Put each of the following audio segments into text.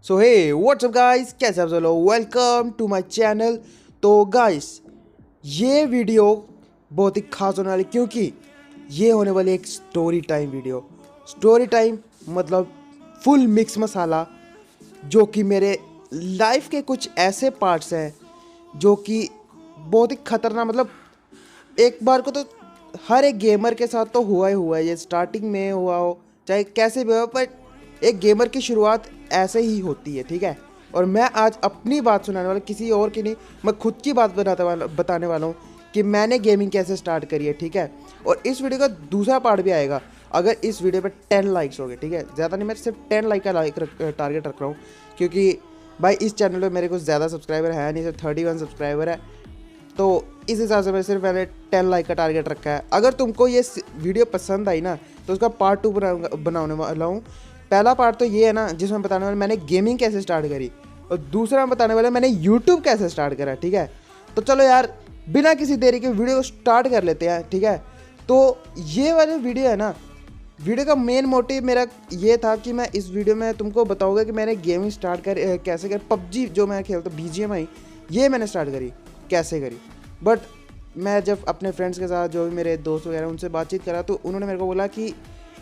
सो हे WhatsApp guys, कैसे आप सब लोग। Welcome to my channel. तो गाइस ये वीडियो बहुत ही खास होने वाली, क्योंकि ये होने वाली एक story time video. Story time मतलब फुल मिक्स मसाला, जो कि मेरे लाइफ के कुछ ऐसे पार्ट्स हैं जो कि बहुत ही खतरनाक, मतलब एक बार को तो हर एक गेमर के साथ तो हुआ ही हुआ है। ये स्टार्टिंग में हुआ हो चाहे कैसे भी हो, पर एक गेमर की शुरुआत ऐसे ही होती है, ठीक है। और मैं आज अपनी बात सुनाने वाला, किसी और की नहीं, मैं खुद की बात बताने वाला हूँ कि मैंने गेमिंग कैसे स्टार्ट करी है, ठीक है। और इस वीडियो का दूसरा पार्ट भी आएगा अगर इस वीडियो पे 10 लाइक्स हो गए, ठीक है। ज़्यादा नहीं, मैं सिर्फ 10 लाइक का टारगेट रख रहा हूँ, क्योंकि भाई इस चैनल पे मेरे कुछ ज़्यादा सब्सक्राइबर है नहीं, सिर्फ 31 सब्सक्राइबर है। तो इस हिसाब से मैंने 10 लाइक का टारगेट रखा है। अगर तुमको ये वीडियो पसंद आई ना, तो उसका पार्ट 2 बनाने वाला हूँ। पहला पार्ट तो ये है ना, जिसमें बताने वाला मैंने गेमिंग कैसे स्टार्ट करी, और दूसरा मैं बताने वाला मैंने यूट्यूब कैसे स्टार्ट करा, ठीक है। तो चलो यार, बिना किसी देरी के वीडियो को स्टार्ट कर लेते हैं, ठीक है। तो ये वाली वीडियो है ना, वीडियो का मेन मोटिव मेरा ये था कि मैं इस वीडियो में तुमको बताऊंगा कि मैंने गेमिंग स्टार्ट कैसे कर। पबजी जो मैं खेलता BGMI, ये मैंने स्टार्ट करी कैसे करी। बट मैं जब अपने फ्रेंड्स के साथ, जो भी मेरे दोस्त वगैरह, उनसे बातचीत करा, तो उन्होंने मेरे को बोला कि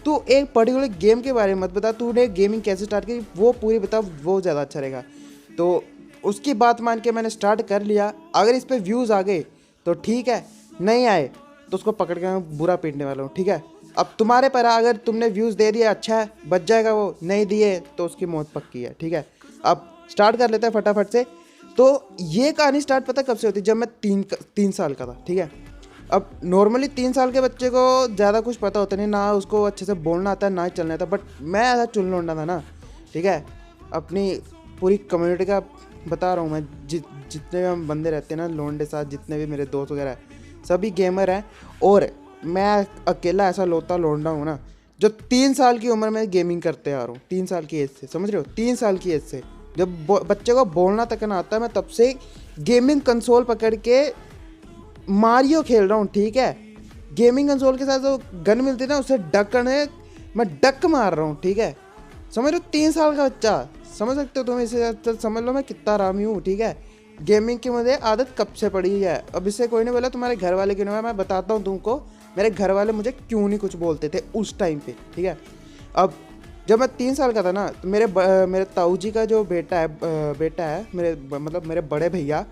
तू एक पर्टिकुलर गेम के बारे में मत बता, तूने गेमिंग कैसे स्टार्ट की वो पूरी बता, वो ज़्यादा अच्छा रहेगा। तो उसकी बात मान के मैंने स्टार्ट कर लिया। अगर इस पर व्यूज़ आ गए तो ठीक है, नहीं आए तो उसको पकड़ के मैं बुरा पीटने वाला हूँ, ठीक है। अब तुम्हारे पर है, अगर तुमने व्यूज़ दे दिया अच्छा है, बच जाएगा वो, नहीं दिए तो उसकी मौत पक्की है, ठीक है। अब स्टार्ट कर लेते हैं फटाफट से। तो ये कहानी स्टार्ट पता कब से होती है, जब मैं तीन साल का था, ठीक है। अब नॉर्मली 3 साल के बच्चे को ज़्यादा कुछ पता होता नहीं, ना उसको अच्छे से बोलना आता है ना चलना आता, बट मैं ऐसा चुन लौंडा था ना, ठीक है। अपनी पूरी कम्युनिटी का बता रहा हूँ मैं, जितने भी हम बंदे रहते हैं ना लोंडे साथ, जितने भी मेरे दोस्त वगैरह हैं, सभी गेमर हैं। और मैं अकेला ऐसा लोता लोंडा हूँ ना, जो 3 साल की उम्र में गेमिंग करते आ रहा हूँ। 3 साल की एज से, समझ रहे हो, 3 साल की एज से जब बच्चे को बोलना तक ना आता है, मैं तब से गेमिंग कंसोल पकड़ के मारियो खेल रहा हूँ, ठीक है। गेमिंग कंसोल के साथ जो गन मिलती है ना, उससे डक करने मैं डक मार रहा हूँ, ठीक है। समझ लो 3 साल का बच्चा, समझ सकते हो तुम इसे, तो समझ लो मैं कितना आरामी हूँ, ठीक है। गेमिंग की मुझे आदत कब से पड़ी है। अब इससे कोई नहीं बोला तुम्हारे घर वाले क्यों नहीं, मैं बताता हूँ तुमको मेरे घर वाले मुझे क्यों नहीं कुछ बोलते थे उस टाइम पे, ठीक है। अब जब मैं 3 साल का था ना, तो मेरे ताऊ जी का जो बेटा है मतलब मेरे बड़े भैया,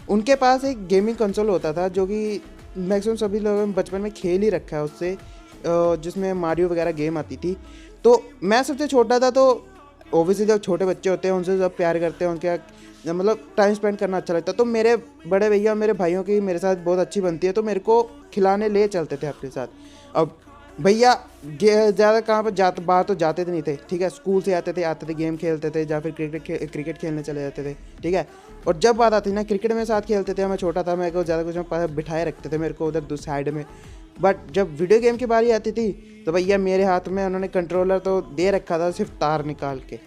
उनके पास एक गेमिंग कंसोल होता था, जो कि मैक्सिमम सभी लोगों ने बचपन में खेल ही रखा है उससे, जिसमें मारियो वगैरह गेम आती थी। तो मैं सबसे छोटा था, तो ओबियसली जब छोटे बच्चे होते हैं उनसे सब प्यार करते हैं, उनके मतलब टाइम स्पेंड करना अच्छा लगता है। तो मेरे बड़े भैया और मेरे भाइयों की मेरे साथ बहुत अच्छी बनती है, तो मेरे को खिलाने ले चलते थे अपने साथ। अब भैया ज़्यादा कहाँ पर बाहर तो जाते थे नहीं थे, ठीक है। स्कूल से आते थे गेम खेलते थे, या फिर क्रिकेट खेलने चले जाते थे, ठीक है। और जब बात आती ना क्रिकेट में साथ खेलते थे, मैं छोटा था, मेरे को ज़्यादा कुछ बिठाए रखते थे मेरे को उधर दूसरी साइड में। बट जब वीडियो गेम की बारी आती थी, तो भैया मेरे हाथ में उन्होंने कंट्रोलर तो दे रखा था, सिर्फ तार निकाल के।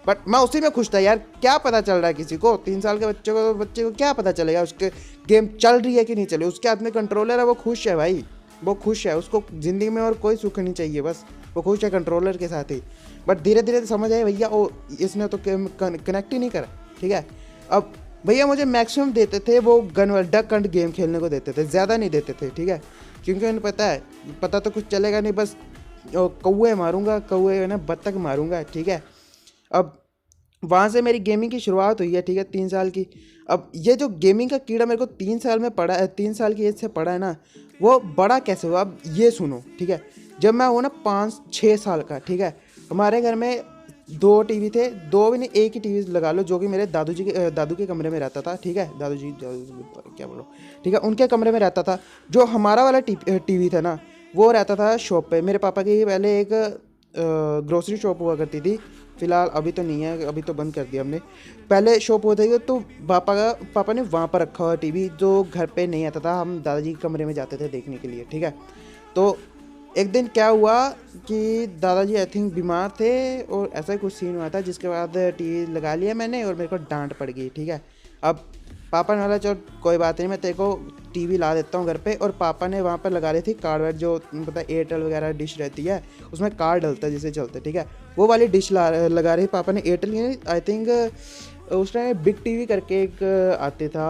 बट मैं उसी में खुश था यार, क्या पता चल रहा है किसी को, 3 साल के बच्चे को क्या पता चलेगा उसके गेम चल रही है कि नहीं चले, उसके हाथ में कंट्रोलर है, वो खुश है भाई, वो खुश है। उसको ज़िंदगी में और कोई सुख नहीं चाहिए, बस वो खुश है कंट्रोलर के साथ ही। बट धीरे धीरे समझ आए भैया, ओ इसने तो कनेक्ट ही नहीं करा, ठीक है। अब भैया मुझे मैक्सिमम देते थे वो गन वाला डक एंड गेम खेलने को देते थे, ज़्यादा नहीं देते थे, ठीक है। क्योंकि उन्हें पता तो कुछ चलेगा नहीं, बस कौए मारूंगा, कौए ना बत्तख मारूंगा, ठीक है। अब वहाँ से मेरी गेमिंग की शुरुआत हुई है, ठीक है, 3 साल की। अब ये जो गेमिंग का कीड़ा मेरे को 3 साल में पड़ा है, 3 साल की एज से पड़ा है ना, वो बड़ा कैसे हुआ अब ये सुनो, ठीक है। जब मैं हूँ ना 5-6 साल का, ठीक है, हमारे घर में 2 टीवी थे, 2 भी नहीं, एक ही टीवी लगा लो, जो कि मेरे दादू के कमरे में रहता था, ठीक है। दादू जी क्या बोलो, ठीक है, उनके कमरे में रहता था। जो हमारा वाला टीवी था ना, वो रहता था शॉप पे। मेरे पापा की पहले एक ग्रोसरी शॉप हुआ करती थी, फिलहाल अभी तो नहीं है, अभी तो बंद कर दिया हमने। पहले शॉप होती थी, तो पापा ने वहाँ पर रखा हुआ टीवी, जो घर पे नहीं आता था, हम दादाजी के कमरे में जाते थे देखने के लिए, ठीक है। तो एक दिन क्या हुआ कि दादाजी आई थिंक बीमार थे, और ऐसा ही कुछ सीन हुआ था, जिसके बाद टीवी लगा लिया मैंने और मेरे को डांट पड़ गई, ठीक है। अब पापा ने बोला चल कोई बात नहीं, मैं तेरे को टीवी ला देता हूँ घर पे। और पापा ने वहाँ पर लगा रही थी कार्ड वार्ड, जो पता है एयरटेल वगैरह डिश रहती है उसमें कार्ड डलता है जिससे चलते, ठीक है, वो वाली डिश लगा रही पापा ने। एयरटेल की आई थिंक उस टाइम बिग टीवी करके एक आते था,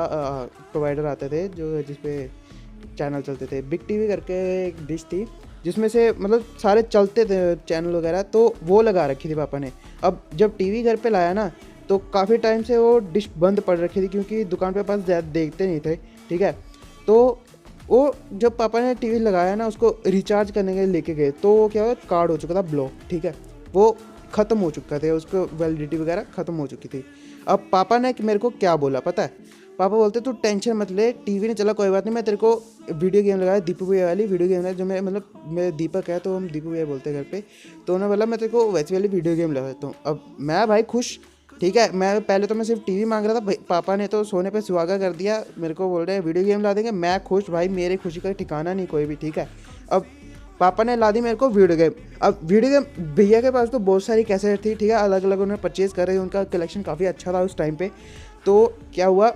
प्रोवाइडर आते थे जो जिसपे चैनल चलते थे। बिग टीवी करके एक डिश थी जिसमें से मतलब सारे चलते थे चैनल वगैरह, तो वो लगा रखी थी पापा ने। अब जब टीवी घर पे लाया ना तो काफ़ी टाइम से वो डिश बंद पड़ रखी थी क्योंकि दुकान पे पास ज़्यादा देखते नहीं थे, ठीक है। तो वो जब पापा ने टीवी लगाया ना उसको रिचार्ज करने के लिए लेके गए तो क्या हुआ, कार्ड हो चुका था ब्लॉक, ठीक है, वो ख़त्म हो चुका था, उसको वैलिडिटी वगैरह ख़त्म हो चुकी थी। अब पापा ने मेरे को क्या बोला पता है, पापा बोलते तू टेंशन मत ले, टीवी ने चला कोई बात नहीं, मैं तेरे को वीडियो गेम लगाया, दीपू भैया वाली वीडियो गेम है जो मैं मतलब मेरे दीपक है तो हम दीपू भैया बोलते हैं घर पे, तो उन्होंने बोला मैं तेरे को वैसी वाली वीडियो गेम लगा देता हूँ। अब मैं भाई खुश, ठीक है, मैं पहले तो मैं सिर्फ टीवी मांग रहा था, पापा ने तो सोने पे सुहागा कर दिया, मेरे को बोल रहे हैं वीडियो गेम ला देंगे, मैं खुश भाई, मेरी खुशी का ठिकाना नहीं कोई भी, ठीक है। अब पापा ने ला दी मेरे को वीडियो गेम। अब वीडियो गेम भैया के पास तो बहुत सारी कैसेट थी, ठीक है, अलग अलग उन्होंने परचेज़ कर रहे, उनका कलेक्शन काफ़ी अच्छा था उस टाइम पे। तो क्या हुआ,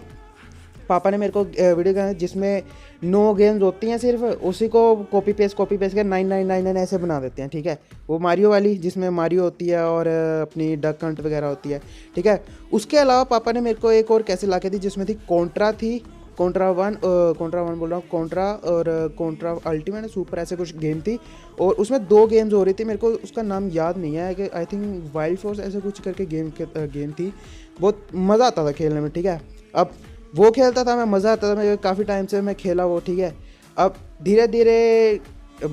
पापा ने मेरे को वीडियो गेम जिसमें 9 गेम्स होती हैं सिर्फ, उसी को कॉपी पेस्ट कर 9999 ऐसे बना देते हैं, ठीक है। वो मारियो वाली जिसमें मारियो होती है और अपनी डक हंट वगैरह होती है, ठीक है। उसके अलावा पापा ने मेरे को एक और कैसे ला के दी जिसमें थी कॉन्ट्रा, थी कॉन्ट्रा वन बोल रहा हूँ, कॉन्ट्रा और कॉन्ट्रा अल्टीमेट सुपर ऐसे कुछ गेम थी। और उसमें 2 गेम्स हो रही थी, मेरे को उसका नाम याद नहीं है कि आई थिंक वाइल्ड फोर्स ऐसे कुछ करके गेम थी, बहुत मज़ा आता था खेलने में, ठीक है। अब वो खेलता था मैं, मज़ा आता था, मैं काफ़ी टाइम से मैं खेला वो, ठीक है। अब धीरे धीरे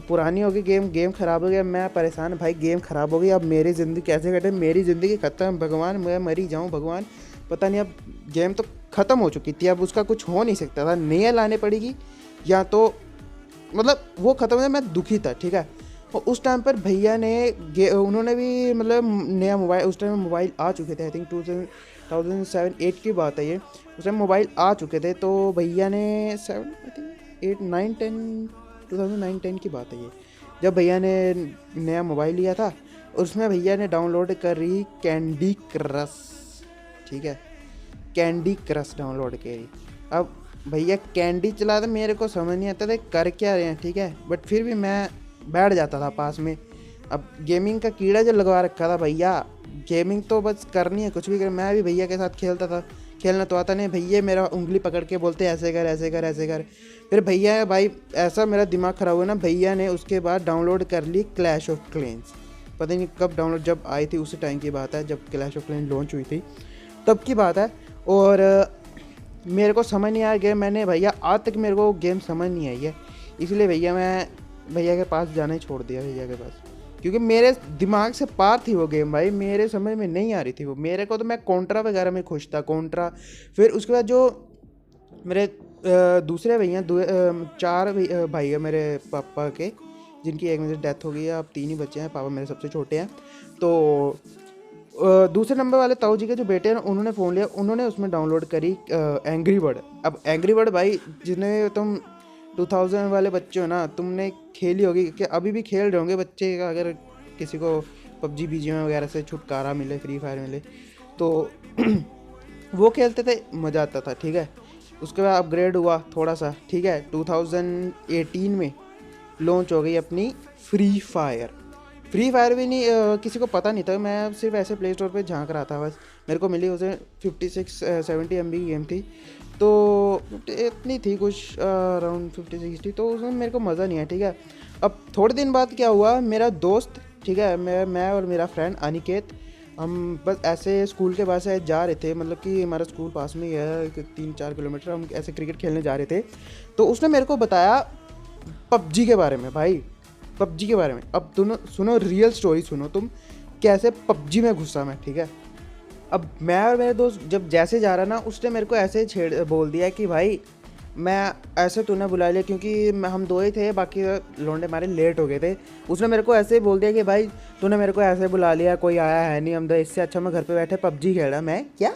पुरानी हो गई गेम ख़राब हो गया, मैं परेशान भाई, गेम ख़राब हो गई, अब मेरी ज़िंदगी कैसे कटे, मेरी ज़िंदगी ख़त्म, भगवान मैं मरी जाऊँ भगवान, पता नहीं। अब गेम तो ख़त्म हो चुकी थी, अब उसका कुछ हो नहीं सकता था, नया लाने पड़ेगी या तो मतलब वो ख़त्म है, मैं दुखी था, ठीक है। और उस टाइम पर भैया ने उन्होंने भी मतलब नया मोबाइल, उस टाइम मोबाइल आ चुके थे, आई थिंक 2007-8 की बात है ये, उस टाइम मोबाइल आ चुके थे। तो भैया ने 7 आई थिंक 8 9 10 2009-10 की बात है ये, जब भैया ने नया मोबाइल लिया था, और उसमें भैया ने डाउनलोड कर रही कैंडी क्रश, ठीक है, कैंडी क्रश डाउनलोड करी। अब भैया कैंडी चला था, मेरे को समझ नहीं आता था कर क्या रहे हैं, ठीक है, बट फिर भी मैं बैठ जाता था पास में। अब गेमिंग का कीड़ा जो लगवा रखा था भैया, गेमिंग तो बस करनी है, कुछ भी कर, मैं भी भैया के साथ खेलता था, खेलना तो आता नहीं, भैया मेरा उंगली पकड़ के बोलते ऐसे कर ऐसे कर ऐसे कर, फिर भैया भाई ऐसा मेरा दिमाग ख़राब हुआ ना, भैया ने उसके बाद डाउनलोड कर ली क्लैश ऑफ क्लैंस, पता नहीं कब डाउनलोड, जब आई थी उसी टाइम की बात है, जब क्लैश ऑफ क्लैंस लॉन्च हुई थी तब की बात है। और मेरे को समझ नहीं आया गेम, मैंने भैया आज तक मेरे को गेम समझ नहीं आई है, इसलिए भैया मैं भैया के पास जाना ही छोड़ दिया, भैया के पास, क्योंकि मेरे दिमाग से पार थी वो गेम भाई, मेरे समझ में नहीं आ रही थी वो, मेरे को तो मैं कॉन्ट्रा वगैरह में खुश था, कॉन्ट्रा। फिर उसके बाद जो मेरे दूसरे भैया 4 भाई है मेरे पापा के, जिनकी एक में से डेथ हो गई है, अब 3 ही बच्चे हैं, पापा मेरे सबसे छोटे हैं। तो दूसरे नंबर वाले ताऊ जी के जो बेटे हैं उन्होंने फ़ोन लिया, उन्होंने उसमें डाउनलोड करी एंग्री बर्ड। अब एंग्री बर्ड भाई जिन्हें तुम 2000 वाले बच्चे हो ना, तुमने खेली होगी, कि अभी भी खेल रहे होंगे बच्चे, अगर किसी को पबजी बीजीएमआई वगैरह से छुटकारा मिले, फ्री फायर मिले तो वो खेलते थे, मज़ा आता था, ठीक है। उसके बाद अपग्रेड हुआ थोड़ा सा, ठीक है, 2018 में लॉन्च हो गई अपनी फ्री फायर भी नहीं किसी को पता नहीं था, मैं सिर्फ ऐसे प्ले स्टोर पर झांक रहा था, बस मेरे को मिली उसे 56-70 MB की गेम थी, तो इतनी थी कुछ अराउंड 50-60, तो उसमें मेरे को मज़ा नहीं आया, ठीक है। अब थोड़े दिन बाद क्या हुआ, मेरा दोस्त, ठीक है, मैं और मेरा फ्रेंड अनिकेत, हम बस ऐसे स्कूल के पास से जा रहे थे, मतलब कि हमारा स्कूल पास में ही है 3-4 किलोमीटर, हम ऐसे क्रिकेट खेलने जा रहे थे, तो उसने मेरे को बताया पबजी के बारे में, भाई पबजी के बारे में। अब तुम सुनो, रियल स्टोरी सुनो तुम, कैसे पबजी में घुसा मैं, ठीक है। अब मैं और मेरे दोस्त जब जैसे जा रहा ना, उसने मेरे को ऐसे बोल दिया कि भाई मैं ऐसे तूने बुला लिया, क्योंकि हम 2 ही थे, बाकी लौंडे हमारे लेट हो गए थे, उसने मेरे को ऐसे बोल दिया कि भाई तूने मेरे को ऐसे बुला लिया, कोई आया है नहीं, हम इससे अच्छा मैं घर पे बैठे पबजी खेल रहा। मैं क्या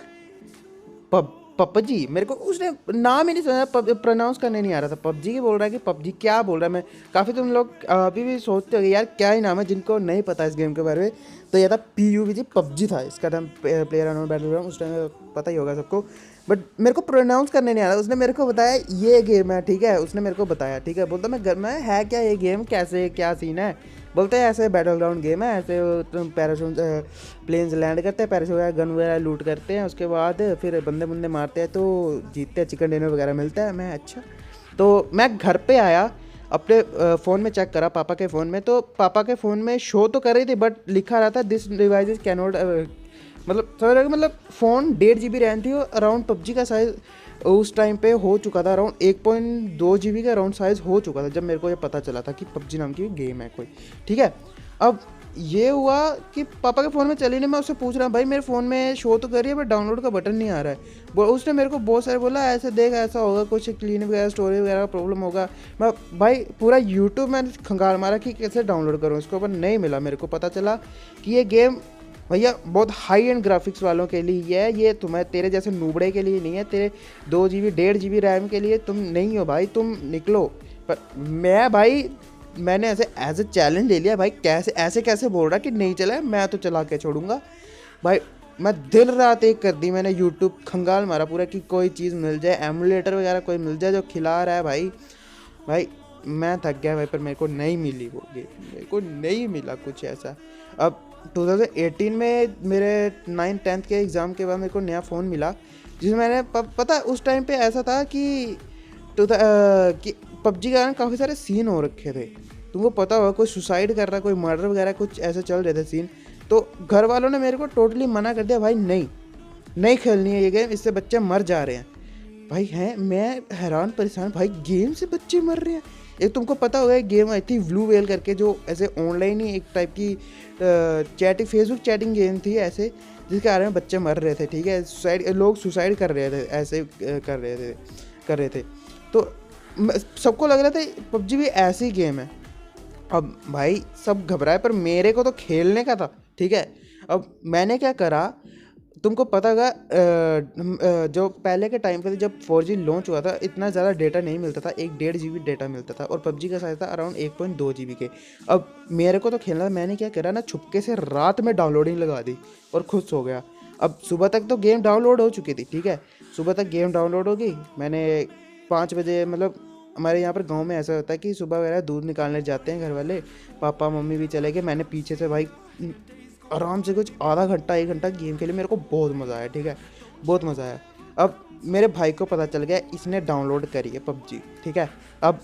पबजी, मेरे को उसने नाम ही नहीं सुना, प्रोनाउंस करने नहीं आ रहा था, पबजी की बोल रहा है कि पबजी क्या बोल रहा है। मैं काफ़ी, तुम लोग अभी भी सोचते हो यार क्या ही नाम है, जिनको नहीं पता इस गेम के बारे में, तो यह था PUBG, पबजी था इसका नाम, प्लेयर अननोन बैटलग्राउंड, उस टाइम पता ही होगा सबको। बट मेरे को प्रोनाउंस करने नहीं आ रहा, उसने मेरे को बताया ये गेम है, ठीक है, उसने मेरे को बताया, ठीक है, बोलता मैं घर में है क्या ये गेम, कैसे क्या सीन है, बोलते हैं ऐसे बैटल ग्राउंड गेम है, ऐसे तुम पैराशूट प्लेन्स लैंड करते हैं, पैराशूट वगैरह गन वगैरह लूट करते हैं, उसके बाद फिर बंदे बुंदे मारते हैं तो जीतते हैं, चिकन डिनर वगैरह मिलता है। मैं अच्छा, तो मैं घर पे आया, अपने फ़ोन में चेक करा, पापा के फ़ोन में, तो पापा के फ़ोन में शो तो कर रही थी बट लिखा रहा था दिस डिवाइस इज कैनॉट, मतलब समझ रहे, मतलब फ़ोन 1.5 GB रैम थी और अराउंड पबजी का साइज़ उस टाइम पे हो चुका था, अराउंड 1.2 GB का अराउंड साइज़ हो चुका था जब मेरे को ये पता चला था कि पबजी नाम की गेम है कोई, ठीक है। अब ये हुआ कि पापा के फ़ोन में चली नहीं, मैं उससे पूछ रहा भाई मेरे फ़ोन में शो तो कर रही है बट डाउनलोड का बटन नहीं आ रहा है। उसने मेरे को बहुत सारे बोला ऐसे देख ऐसा होगा, कुछ क्लीन वगैरह स्टोरेज वगैरह प्रॉब्लम होगा। मैं भाई पूरा यूट्यूब में खंगाल मारा कि कैसे डाउनलोड करूँ इसको, पर नहीं मिला। मेरे को पता चला कि ये गेम भैया बहुत हाई एंड ग्राफिक्स वालों के लिए है, ये तुम्हें तेरे जैसे नूबड़े के लिए नहीं है, तेरे 2 GB 1.5 GB रैम के लिए तुम नहीं हो भाई, तुम निकलो। पर मैं भाई मैंने ऐसे एज ए चैलेंज ले लिया, भाई कैसे ऐसे कैसे बोल रहा कि नहीं चला है, मैं तो चला के छोड़ूंगा भाई। मैं दिन रात एक कर दी मैंने, यूट्यूब खंगाल मारा पूरा कि कोई चीज़ मिल जाए, एमुलेटर वगैरह कोई मिल जाए जो खिला रहा है भाई। भाई मैं थक गया भाई, पर मेरे को नहीं मिली वो गेम, मेरे को नहीं मिला कुछ ऐसा। अब 2018 में मेरे 9th-10th के एग्ज़ाम के बाद मेरे को नया फ़ोन मिला, जिसमें मैंने पता उस टाइम पे ऐसा था कि पबजी के कारण काफ़ी सारे सीन हो रखे थे, तुमको पता होगा, कोई सुसाइड कर रहा, कोई मर्डर वगैरह कुछ ऐसे चल रहे थे सीन। तो घर वालों ने मेरे को टोटली मना कर दिया, भाई नहीं खेलनी है ये गेम, इससे बच्चे मर जा रहे हैं। भाई हैं, मैं हैरान परेशान, भाई गेम से बच्चे मर रहे हैं। एक तुमको पता होगा एक गेम आई थी ब्लू वेल करके, जो ऐसे ऑनलाइन ही एक टाइप की चैटिंग, फेसबुक चैटिंग गेम थी ऐसे, जिसके बारे में बच्चे मर रहे थे, ठीक है, लोग सुसाइड कर रहे थे, ऐसे कर रहे थे। तो सबको लग रहा था पबजी भी ऐसी गेम है। अब भाई सब घबराए, पर मेरे को तो खेलने का था, ठीक है। अब मैंने क्या करा, तुमको पता होगा जो पहले के टाइम पे जब 4G लॉन्च हुआ था, इतना ज़्यादा डेटा नहीं मिलता था, 1.5 GB डेटा मिलता था, और पबजी का साइज़ था अराउंड 1.2 GB के। अब मेरे को तो खेलना था, मैंने क्या करा ना, छुपके से रात में डाउनलोडिंग लगा दी और खुश हो गया। अब सुबह तक तो गेम डाउनलोड हो चुकी थी, ठीक है, सुबह तक गेम डाउनलोड हो गई। मैंने 5 बजे, मतलब हमारे यहाँ पर गांव में ऐसा होता है कि सुबह वगैरह दूध निकालने जाते हैं घर वाले, पापा मम्मी भी चले गए, मैंने पीछे से भाई आराम से कुछ आधा घंटा 1 घंटा गेम खेले, मेरे को बहुत मज़ा आया, ठीक है, बहुत मज़ा आया। अब मेरे भाई को पता चल गया इसने डाउनलोड करी है पबजी, ठीक है। अब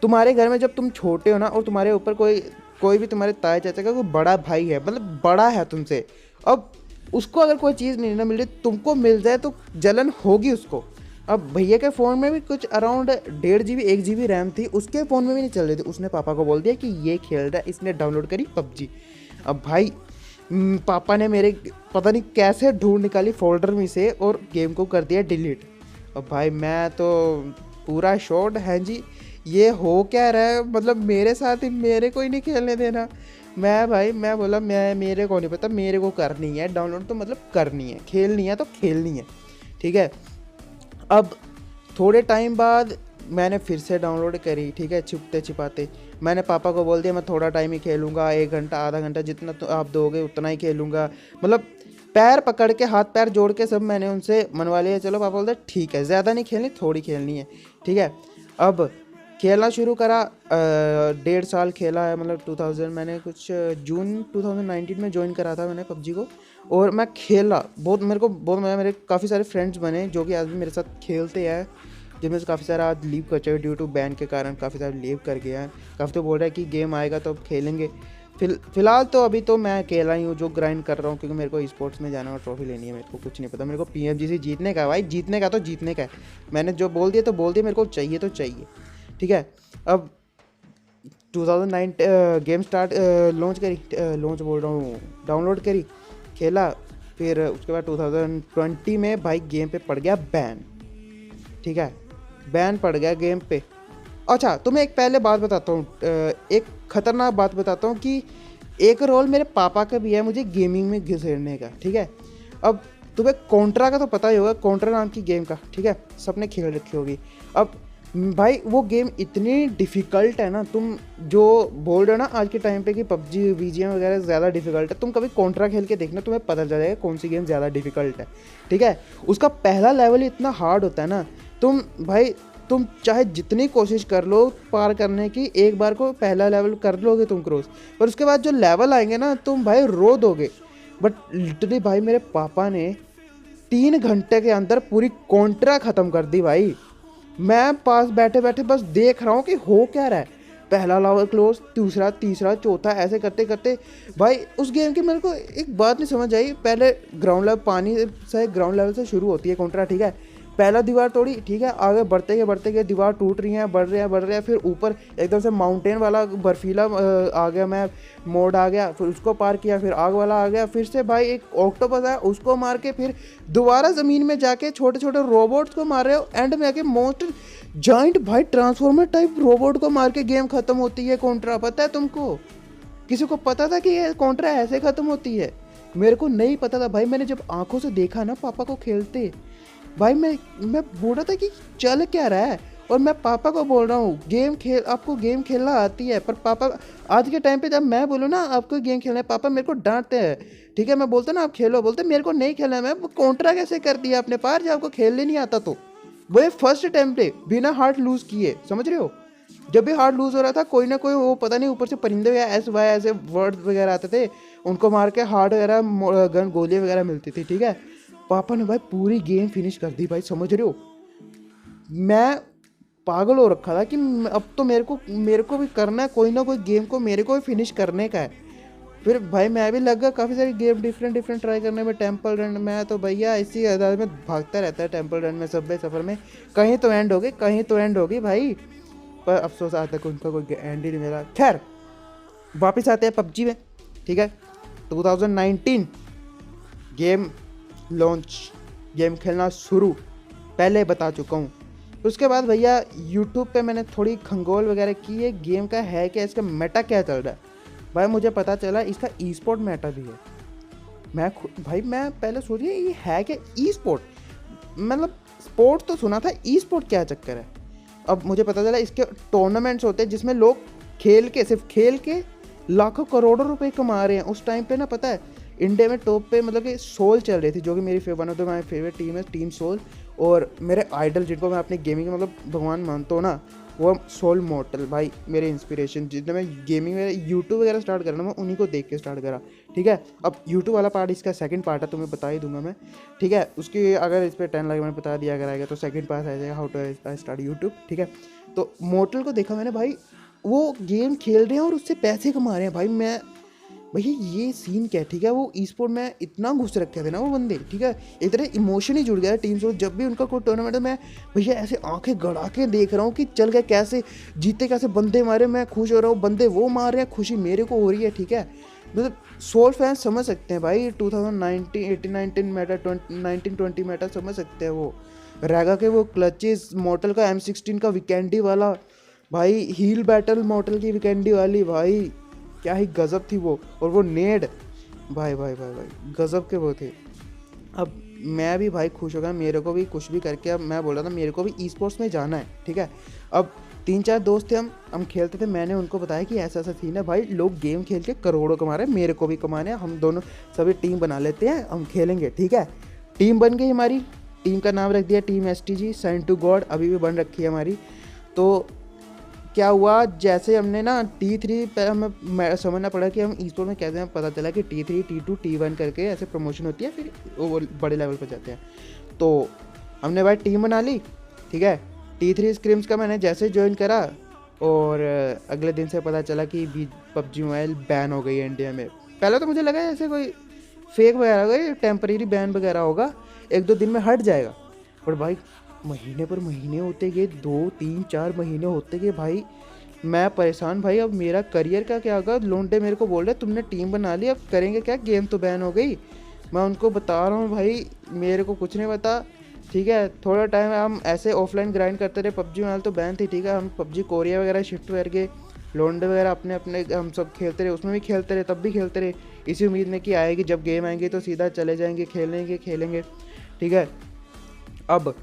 तुम्हारे घर में जब तुम छोटे हो ना, और तुम्हारे ऊपर कोई भी तुम्हारे ताए चाचा का कोई बड़ा भाई है, मतलब बड़ा है तुमसे, अब उसको अगर कोई चीज़ नहीं ना मिल रही, तुमको मिल जाए तो जलन होगी उसको। अब भैया के फ़ोन में भी कुछ अराउंड 1.5 GB 1 GB रैम थी, उसके फ़ोन में भी नहीं चल रही थी, उसने पापा को बोल दिया कि ये खेल रहा है, इसने डाउनलोड करी पबजी। अब भाई पापा ने मेरे पता नहीं कैसे ढूंढ निकाली फोल्डर में से और गेम को कर दिया डिलीट। अब भाई मैं तो पूरा शॉट है जी, ये हो क्या रहा है, मतलब मेरे साथ ही मेरे को ही नहीं खेलने देना। मैं बोला मेरे को नहीं पता, मेरे को करनी है डाउनलोड, तो मतलब करनी है, खेलनी है तो खेलनी है, ठीक है। अब थोड़े टाइम बाद मैंने फिर से डाउनलोड करी, ठीक है, छुपते छिपाते। मैंने पापा को बोल दिया मैं थोड़ा टाइम ही खेलूँगा, 1 घंटा आधा घंटा, जितना तो आप दोगे उतना ही खेलूँगा, मतलब पैर पकड़ के हाथ पैर जोड़ के सब मैंने उनसे मनवा लिया। चलो पापा बोलते ठीक है, ज़्यादा नहीं खेलनी, थोड़ी खेलनी है, ठीक है। अब खेलना शुरू करा, 1.5 साल खेला है, मतलब 2000 मैंने कुछ जून 2019 में ज्वाइन करा था मैंने पबजी को, और मैं खेला बहुत, मेरे को बहुत मज़ा। मेरे काफ़ी सारे फ्रेंड्स बने जो कि आज भी मेरे साथ खेलते हैं, जिनमें से काफ़ी सारा आज लीव कर चुके ड्यू टू बैन के कारण, काफ़ी सारे लीव कर गया है। काफ़ी तो बोल रहा है कि गेम आएगा तो अब खेलेंगे। फ़िलहाल तो अभी तो मैं अकेला ही हूँ जो ग्राइंड कर रहा हूँ, क्योंकि मेरे को स्पोर्ट्स में जाना और ट्रॉफी लेनी है, मेरे को कुछ नहीं पता। मेरे को PMGC जीतने का है भाई, जीतने का तो जीतने का है, मैंने जो बोल दिया तो बोल दिया, मेरे को चाहिए तो चाहिए, ठीक है। अब 2009 गेम स्टार्ट लॉन्च बोल रहा हूँ, डाउनलोड करी, खेला, फिर उसके बाद 2020 में भाई गेम पे पड़ गया बैन, ठीक है, बैन पड़ गया गेम पे। अच्छा तुम्हें एक पहले बात बताता हूँ, एक ख़तरनाक बात बताता हूँ कि एक रोल मेरे पापा का भी है मुझे गेमिंग में घुसेड़ने का, ठीक है। अब तुम्हें कॉन्ट्रा का तो पता ही होगा, कॉन्ट्रा नाम की गेम का, ठीक है, सबने खेल रखी होगी। अब भाई वो गेम इतनी डिफ़िकल्ट है ना, तुम जो बोल रहे हो ना आज के टाइम पे कि पबजी बीजीएम वगैरह ज़्यादा डिफ़िकल्ट है, तुम कभी कॉन्ट्रा खेल के देखना, तुम्हें पता चल जाएगा कौन सी गेम ज़्यादा डिफ़िकल्ट है, ठीक है। उसका पहला लेवल इतना हार्ड होता है ना, तुम चाहे जितनी कोशिश कर लो पार करने की, एक बार को पहला लेवल कर लोगे तुम क्रॉस, पर उसके बाद जो लेवल आएंगे ना तुम भाई रो दोगे। बट लिटरली भाई मेरे पापा ने 3 घंटे के अंदर पूरी कॉन्ट्रा ख़त्म कर दी भाई। मैं पास बैठे बैठे बस देख रहा हूँ कि हो क्या रहा है, पहला लेवल क्लोज, दूसरा, तीसरा, चौथा, ऐसे करते करते भाई उस गेम की मेरे को एक बात नहीं समझ आई। पहले ग्राउंड लेवल पानी से ग्राउंड लेवल से शुरू होती है कॉन्ट्रा, ठीक है। पहला दीवार तोड़ी, ठीक है, आगे बढ़ते गए दीवार टूट रही हैं, बढ़ रहे हैं, फिर ऊपर एकदम से माउंटेन वाला बर्फीला आ गया, मैं मोड आ गया, फिर उसको पार किया, फिर आग वाला आ गया, फिर से भाई एक ऑक्टोपस आया, उसको मार के फिर दोबारा ज़मीन में जाके छोटे छोटे रोबोट्स को मार रहे हो, एंड में आके मोस्ट जॉइंट भाई ट्रांसफॉर्मर टाइप रोबोट को मार के गेम ख़त्म होती है कॉन्ट्रा। पता है तुमको? किसी को पता था कि ये कॉन्ट्रा ऐसे ख़त्म होती है? मेरे को नहीं पता था भाई। मैंने जब आंखों से देखा ना पापा को खेलते, भाई मैं बोल रहा था कि चल क्या रहा है, और मैं पापा को बोल रहा हूँ आपको गेम खेलना आती है, पर पापा आज के टाइम पे जब मैं बोलूँ ना आपको गेम खेलना है, पापा मेरे को डांटते हैं, ठीक है। मैं बोलता ना आप खेलो, बोलते मेरे को नहीं खेलना है। मैं कॉन्ट्रा कैसे कर दिया आपने पार जब आपको खेलने नहीं आता? तो वो फर्स्ट अटैम्प्ट पे बिना हार्ट लूज़ किए, समझ रहे हो? जब भी हार्ट लूज़ हो रहा था कोई ना कोई वो पता नहीं ऊपर से परिंदे या ऐसे वर्ड वगैरह आते थे, उनको मार के हार्ट वगैरह गन गोली वगैरह मिलती थी, ठीक है। पापा ने भाई पूरी गेम फिनिश कर दी भाई, समझ रहे हो? मैं पागल हो रखा था कि अब तो मेरे को भी करना है, कोई ना कोई गेम को मेरे को भी फिनिश करने का है। फिर भाई मैं भी लग गया काफ़ी सारी गेम डिफरेंट ट्राई करने में। टेंपल रन में तो भैया इसी अंदाज में भागता रहता है, टेंपल रन में, सबवे सफ़र में, कहीं तो एंड होगी भाई, पर अफसोस आज तक उनका कोई एंड ही नहीं मिला। खैर वापस आते हैं पबजी में, ठीक है। 2019 गेम लॉन्च, गेम खेलना शुरू, पहले बता चुका हूँ। उसके बाद भैया यूट्यूब पे मैंने थोड़ी खंगोल वगैरह की है, गेम का है क्या, इसका मेटा क्या चल रहा है। भाई मुझे पता चला इसका ई स्पोर्ट मेटा भी है। मैं पहले सोच रही ये है क्या ई स्पोर्ट, मतलब स्पोर्ट तो सुना था, ई स्पोर्ट क्या चक्कर है। अब मुझे पता चला इसके टूर्नामेंट्स होते हैं जिसमें लोग सिर्फ खेल के लाखों करोड़ों रुपए कमा रहे हैं। उस टाइम पे ना पता है इंडिया में टॉप पे मतलब कि सोल चल रही थी, जो कि मेरी one of the my favourite team है, टीम सोल। और मेरे आइडल जिनको मैं अपनी गेमिंग मतलब भगवान मानता हूँ ना, वो सोल मॉर्टल भाई मेरे इंस्पिरेशन। जितने मैं गेमिंग में यूट्यूब वगैरह स्टार्ट करा ना, मैं उन्हीं को देख के स्टार्ट करा, ठीक है। अब यूट्यूब वाला पार्ट इसका सेकंड पार्ट है, तुम्हें बता ही दूंगा मैं, ठीक है। उसकी अगर इस पर 10 लाख मैंने बता दिया अगर आएगा तो सेकंड पार्ट आ जाएगा, हाउ टू स्टार्ट यूट्यूब, ठीक है। तो मॉर्टल को देखा मैंने भाई, वो गेम खेल रहे हैं और उससे पैसे कमा रहे हैं भाई। भैया ये सीन क्या है, ठीक है। वो ई स्पोर्ट में इतना घुस रखे थे ना वो बंदे, ठीक है, एक तरह इमोशन ही जुड़ गया है टीम से। जब भी उनका कोई टूर्नामेंट में भैया ऐसे आंखें गड़ा के देख रहा हूँ कि चल गए, कैसे जीते, कैसे बंदे मारे, मैं खुश हो रहा हूँ, बंदे वो मार रहे हैं, खुशी मेरे को हो रही है, ठीक है। मतलब सोल फैंस समझ सकते हैं भाई, 2019 18-19 मेटा 19-20 मेटा समझ सकते हैं। वो रैगा के वो क्लचेस, मॉर्टल का M16 का वीकेंडी वाला भाई, हील बैटल मॉर्टल की वीकेंडी वाली, भाई क्या ही गज़ब थी वो। और वो नेड भाई गज़ब के वो थे। अब मैं भी भाई खुश हो गया, मेरे को भी कुछ भी करके, अब मैं बोल रहा था मेरे को भी ई स्पोर्ट्स में जाना है, ठीक है। अब 3-4 दोस्त थे, हम खेलते थे, मैंने उनको बताया कि ऐसा सीन है भाई, लोग गेम खेल के करोड़ों कमा रहे हैं, मेरे को भी कमाने हैं, हम दोनों सभी टीम बना लेते हैं, हम खेलेंगे, ठीक है। टीम बन गई हमारी, टीम का नाम रख दिया team STG, sign to God, अभी भी बन रखी है हमारी। तो क्या हुआ, जैसे हमने ना T3 पे हमें समझना पड़ा कि हम ई स्पोर्ट में कैसे, पता चला कि T3 T2 T1 करके ऐसे प्रमोशन होती है, फिर वो बड़े लेवल पर जाते हैं। तो हमने भाई टीम बना ली, ठीक है। T3 स्क्रिम्स का मैंने जैसे ज्वाइन करा, और अगले दिन से पता चला कि PUBG मोबाइल बैन हो गई है इंडिया में। पहले तो मुझे लगा ऐसे कोई फेक वगैरह होगा, टेम्परेरी बैन वगैरह होगा, 1-2 दिन में हट जाएगा। पर भाई महीने पर महीने होते गए, 2-3-4 महीने होते गए भाई, मैं परेशान भाई। अब मेरा करियर का क्या होगा? लोंडे मेरे को बोल रहे तुमने टीम बना ली, अब करेंगे क्या, गेम तो बैन हो गई। मैं उनको बता रहा हूँ भाई मेरे को कुछ नहीं पता, ठीक है। थोड़ा टाइम हम ऐसे ऑफलाइन ग्राइंड करते रहे, PUBG मोबाइल तो बैन थी, ठीक है। हम PUBG कोरिया वगैरह शिफ्ट कर गए, लौंडे वगैरह अपने अपने हम सब खेलते रहे, उसमें भी खेलते रहे, तब भी खेलते रहे इसी उम्मीद में कि आएगी, जब गेम आएंगे तो सीधा चले जाएंगे खेलेंगे। ठीक है, अब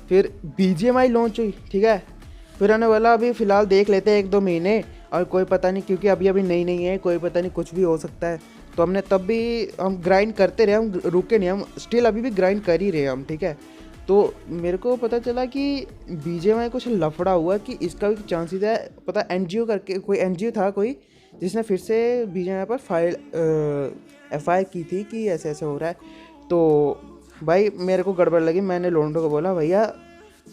फिर BGMI लॉन्च हुई। ठीक है, फिर आने वाला अभी फ़िलहाल देख लेते हैं 1-2 महीने, और कोई पता नहीं, क्योंकि अभी नई है, कोई पता नहीं, कुछ भी हो सकता है। तो हमने तब भी हम ग्राइंड करते रहे, हम रुके नहीं, हम स्टिल अभी भी ग्राइंड कर ही रहे हम। ठीक है, तो मेरे को पता चला कि BGMI कुछ लफड़ा हुआ कि इसका भी चांसेस है, पता NGO करके कोई NGO था कोई, जिसने फिर से BGMI पर FIR की थी कि ऐसे ऐसे हो रहा है। तो भाई मेरे को गड़बड़ लगी, मैंने लोंडो को बोला भैया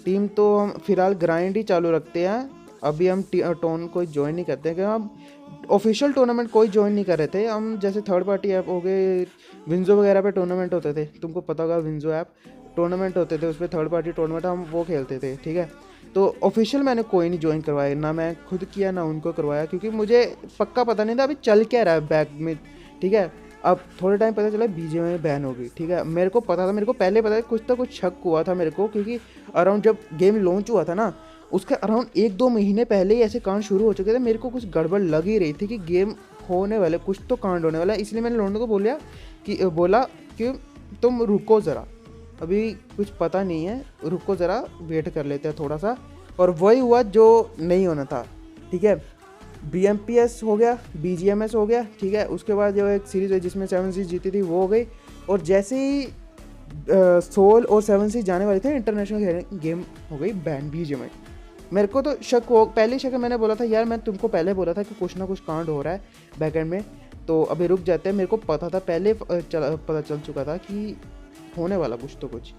टीम तो हम फिलहाल ग्राइंड ही चालू रखते हैं, अभी हम टोन कोई ज्वाइन नहीं करते हैं, क्योंकि हम ऑफिशियल टूर्नामेंट कोई ज्वाइन नहीं कर रहे थे। हम जैसे थर्ड पार्टी ऐप हो गए, विंजो वगैरह पे टूर्नामेंट होते थे, तुमको पता होगा विंजो ऐप टूर्नामेंट होते थे, उस पर थर्ड पार्टी टूर्नामेंट हम वो खेलते थे। ठीक है, तो ऑफिशियल मैंने कोई नहीं ज्वाइन करवाया, ना मैं खुद किया ना उनको करवाया, क्योंकि मुझे पक्का पता नहीं था अभी चल क्या रहा है बैक में। ठीक है, अब थोड़े टाइम पता चला BGMI बैन हो गई। ठीक है, मेरे को पता था, मेरे को पहले पता था, कुछ तो कुछ शक हुआ था मेरे को, क्योंकि अराउंड जब गेम लॉन्च हुआ था ना, उसके अराउंड 1-2 महीने पहले ही ऐसे कांड शुरू हो चुके थे। मेरे को कुछ गड़बड़ लग ही रही थी कि गेम होने वाले, कुछ तो कांड होने वाला है, इसलिए मैंने लोगों को बोला कि तुम रुको ज़रा, अभी कुछ पता नहीं है, रुको ज़रा, वेट कर लेते हैं थोड़ा सा। और वही हुआ जो नहीं होना था। ठीक है, BMPS हो गया, BGMS हो गया। ठीक है, उसके बाद जो एक सीरीज़ है जिसमें 7 जीती थी वो हो गई, और जैसे ही सोल और 7 जाने वाले थे इंटरनेशनल गेम हो गई बैन BGMI। मेरे को तो शक हो, पहले शक मैंने बोला था यार, मैं तुमको पहले बोला था कि कुछ ना कुछ कांड हो रहा है बैकएंड में, तो अभी रुक जाते हैं। मेरे को पता था पहले, पता चल चुका था कि होने वाला कुछ तो कुछ।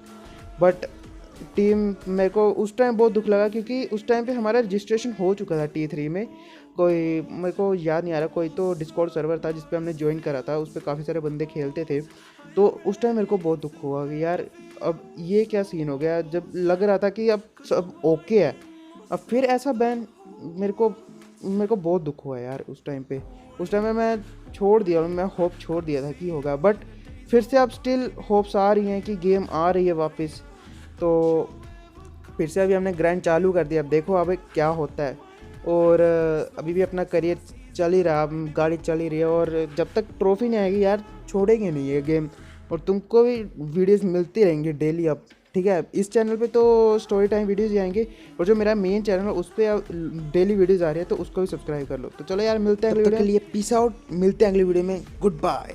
बट टीम, मेरे को उस टाइम बहुत दुख लगा, क्योंकि उस टाइम पे हमारा रजिस्ट्रेशन हो चुका था T3 में। कोई, मेरे को याद नहीं आ रहा, कोई तो डिस्कॉर्ड सर्वर था जिस पे हमने ज्वाइन करा था, उस पर काफ़ी सारे बंदे खेलते थे। तो उस टाइम मेरे को बहुत दुख हुआ कि यार अब ये क्या सीन हो गया, जब लग रहा था कि अब सब ओके है, अब फिर ऐसा बैन। मेरे को बहुत दुख हुआ यार उस टाइम में मैं छोड़ दिया, मैं होप छोड़ दिया था कि होगा, बट फिर से अब स्टिल होप्स आ रही हैं कि गेम आ रही है वापस। तो फिर से अभी हमने ग्राइंड चालू कर दिया, अब देखो अब क्या होता है। और अभी भी अपना करियर चल ही रहा, गाड़ी चल ही रही है, और जब तक ट्रॉफी नहीं आएगी यार छोड़ेंगे नहीं ये गेम, और तुमको भी वीडियोस मिलती रहेंगी डेली अब। ठीक है, इस चैनल पे तो स्टोरी टाइम वीडियोस ही आएंगे, और जो मेरा मेन चैनल है उस पर डेली वीडियोस आ रही है, तो उसको भी सब्सक्राइब कर लो। तो चलो यार, मिलते हैं अगले वीडियो के लिए, पीस आउट, मिलते हैं अगली वीडियो में, गुड बाय।